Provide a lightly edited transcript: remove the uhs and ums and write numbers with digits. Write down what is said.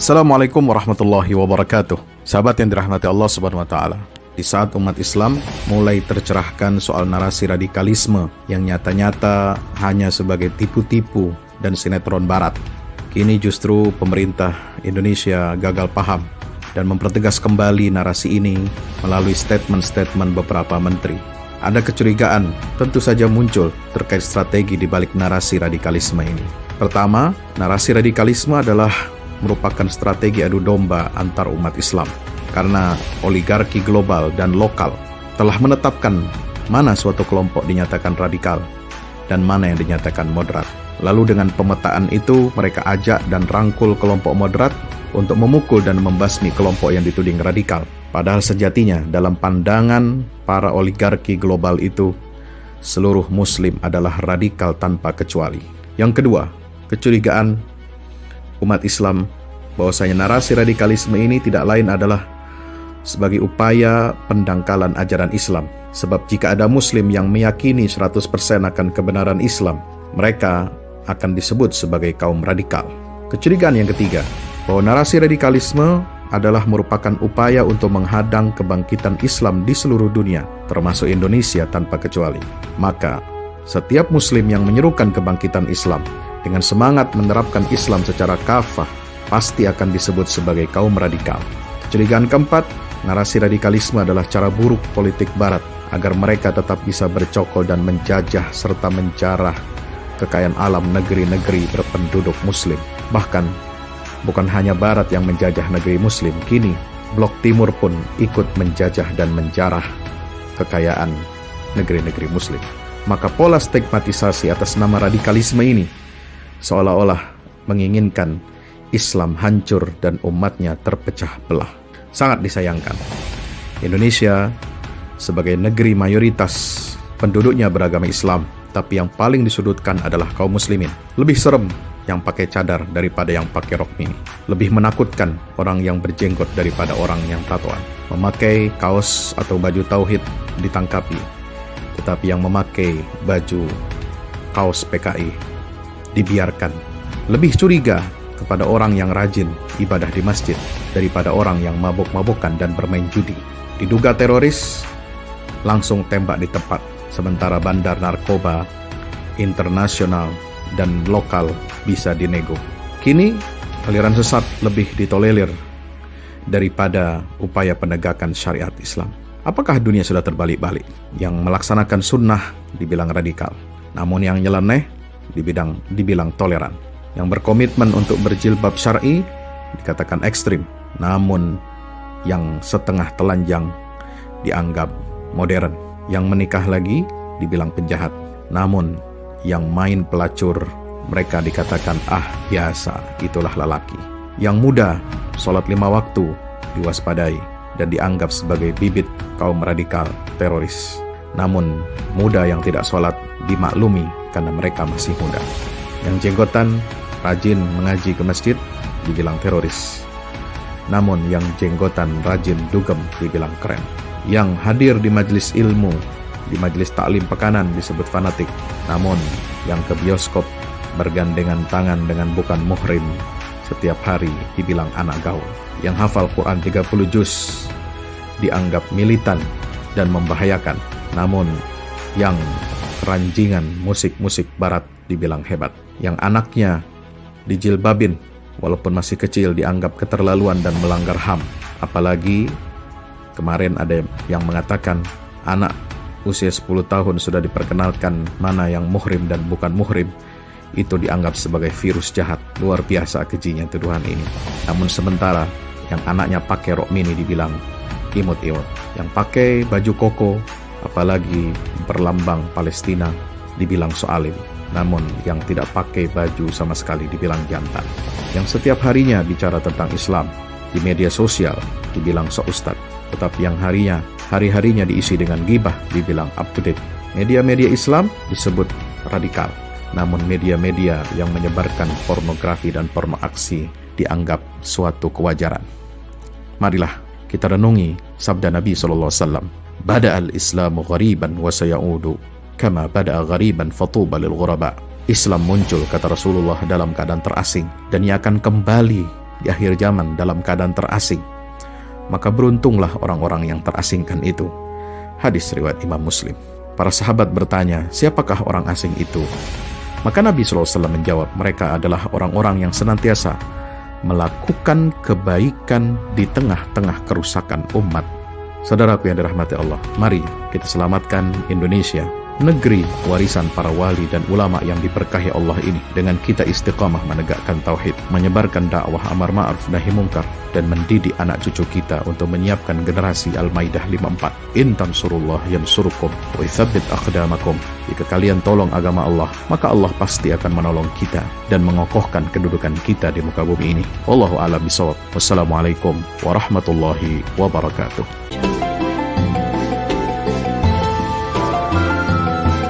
Assalamualaikum warahmatullahi wabarakatuh. Sahabat yang dirahmati Allah Subhanahu wa taala. Di saat umat Islam mulai tercerahkan soal narasi radikalisme yang nyata-nyata hanya sebagai tipu-tipu dan sinetron barat, kini justru pemerintah Indonesia gagal paham dan mempertegas kembali narasi ini melalui statement-statement beberapa menteri. Ada kecurigaan tentu saja muncul terkait strategi di balik narasi radikalisme ini. Pertama, narasi radikalisme adalah merupakan strategi adu domba antar umat Islam karena oligarki global dan lokal telah menetapkan mana suatu kelompok dinyatakan radikal dan mana yang dinyatakan moderat. Lalu dengan pemetaan itu mereka ajak dan rangkul kelompok moderat untuk memukul dan membasmi kelompok yang dituding radikal. Padahal sejatinya dalam pandangan para oligarki global itu, seluruh muslim adalah radikal tanpa kecuali. Yang kedua, kecurigaan umat Islam bahwasanya narasi radikalisme ini tidak lain adalah sebagai upaya pendangkalan ajaran Islam. Sebab jika ada muslim yang meyakini 100% akan kebenaran Islam, mereka akan disebut sebagai kaum radikal. Kecurigaan yang ketiga, bahwa narasi radikalisme adalah merupakan upaya untuk menghadang kebangkitan Islam di seluruh dunia, termasuk Indonesia tanpa kecuali. Maka, setiap muslim yang menyerukan kebangkitan Islam dengan semangat menerapkan Islam secara kafah, pasti akan disebut sebagai kaum radikal. Kecurigaan keempat, narasi radikalisme adalah cara buruk politik barat agar mereka tetap bisa bercokol dan menjajah serta menjarah kekayaan alam negeri-negeri berpenduduk muslim. Bahkan, bukan hanya barat yang menjajah negeri muslim, kini blok timur pun ikut menjajah dan menjarah kekayaan negeri-negeri muslim. Maka pola stigmatisasi atas nama radikalisme ini seolah-olah menginginkan Islam hancur dan umatnya terpecah belah. Sangat disayangkan, Indonesia sebagai negeri mayoritas penduduknya beragama Islam, tapi yang paling disudutkan adalah kaum muslimin. Lebih serem yang pakai cadar daripada yang pakai rok mini. Lebih menakutkan orang yang berjenggot daripada orang yang tatoan. Memakai kaos atau baju tauhid ditangkapi, tetapi yang memakai baju kaos PKI dibiarkan. Lebih curiga kepada orang yang rajin ibadah di masjid daripada orang yang mabuk-mabukan dan bermain judi. Diduga teroris, langsung tembak di tempat, sementara bandar narkoba internasional dan lokal bisa dinego. Kini aliran sesat lebih ditolerir daripada upaya penegakan syariat Islam. Apakah dunia sudah terbalik-balik? Yang melaksanakan sunnah dibilang radikal, namun yang nyeleneh dibilang toleran. Yang berkomitmen untuk berjilbab syar'i dikatakan ekstrim, namun yang setengah telanjang dianggap modern. Yang menikah lagi dibilang penjahat, namun yang main pelacur mereka dikatakan biasa, itulah lelaki. Yang muda sholat 5 waktu diwaspadai dan dianggap sebagai bibit kaum radikal teroris, namun muda yang tidak sholat dimaklumi karena mereka masih muda. Yang jenggotan rajin mengaji ke masjid dibilang teroris, namun yang jenggotan rajin dugem dibilang keren. Yang hadir di majelis ilmu, di majelis taklim pekanan disebut fanatik, namun yang ke bioskop bergandengan tangan dengan bukan muhrim setiap hari dibilang anak gaul. Yang hafal Quran 30 juz dianggap militan dan membahayakan, namun yang ranjingan musik-musik barat dibilang hebat. Yang anaknya dijilbabin walaupun masih kecil dianggap keterlaluan dan melanggar HAM. Apalagi kemarin ada yang mengatakan anak usia 10 tahun sudah diperkenalkan mana yang muhrim dan bukan muhrim, itu dianggap sebagai virus jahat. Luar biasa kejinya tuduhan ini. Namun sementara yang anaknya pakai rok mini dibilang imut-imut, yang pakai baju koko apalagi berlambang Palestina dibilang soalim, namun yang tidak pakai baju sama sekali dibilang jantan. Yang setiap harinya bicara tentang Islam di media sosial dibilang sok ustad, tetapi yang hari-harinya diisi dengan gibah dibilang up to date. Media-media Islam disebut radikal, namun media-media yang menyebarkan pornografi dan porno aksi dianggap suatu kewajaran. Marilah kita renungi sabda Nabi SAW. Bada'al Islamu ghariban wa sayaudu kama bada'a ghariban fatuba lil ghuraba. Islam muncul, kata Rasulullah, dalam keadaan terasing, dan ia akan kembali di akhir zaman dalam keadaan terasing. Maka beruntunglah orang-orang yang terasingkan itu. Hadis riwayat Imam Muslim. Para sahabat bertanya, siapakah orang asing itu? Maka Nabi SAW menjawab, mereka adalah orang-orang yang senantiasa melakukan kebaikan di tengah-tengah kerusakan umat. Saudaraku yang dirahmati Allah, mari kita selamatkan Indonesia, negeri warisan para wali dan ulama yang diberkahi Allah ini, dengan kita istiqamah menegakkan tauhid, menyebarkan dakwah amar ma'ruf nahi munkar, dan mendidik anak cucu kita untuk menyiapkan generasi Al-Maidah 54. In tansurullah yansurukum wa yuthabbit aqdamakum. Jika kalian tolong agama Allah, maka Allah pasti akan menolong kita dan mengokohkan kedudukan kita di muka bumi ini. Wallahu a'lam bishawab. Wassalamualaikum warahmatullahi wabarakatuh.